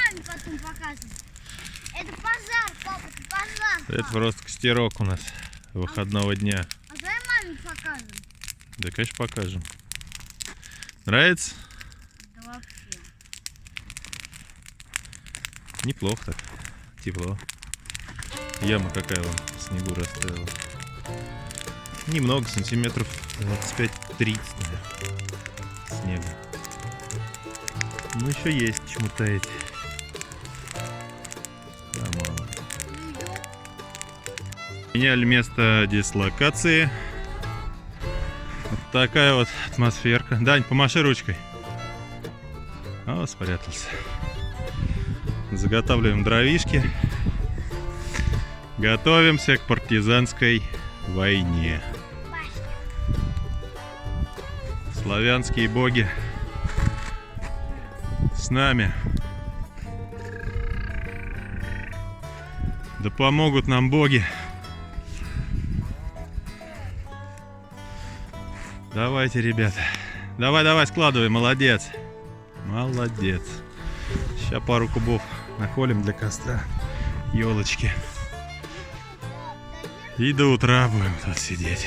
маме потом покажем. Это пожар, папа, это пожар. Это просто костерок у нас выходного дня. А давай маме покажем. Да, конечно, покажем. Нравится? Да вообще. Неплохо так. Тепло. Яма какая вон в снегу растаяла. Немного, сантиметров 25-30, наверное, снега. Ну еще есть чему таять. Да, мало. Меняли место дислокации. Вот такая вот атмосферка. Дань, помаши ручкой. О, спрятался. Заготавливаем дровишки. Готовимся к партизанской войне. Славянские боги с нами. Да помогут нам боги. Давайте, ребята. Давай, складывай, молодец. Молодец. Сейчас пару кубов наколем для костра. Елочки. И до утра будем тут сидеть.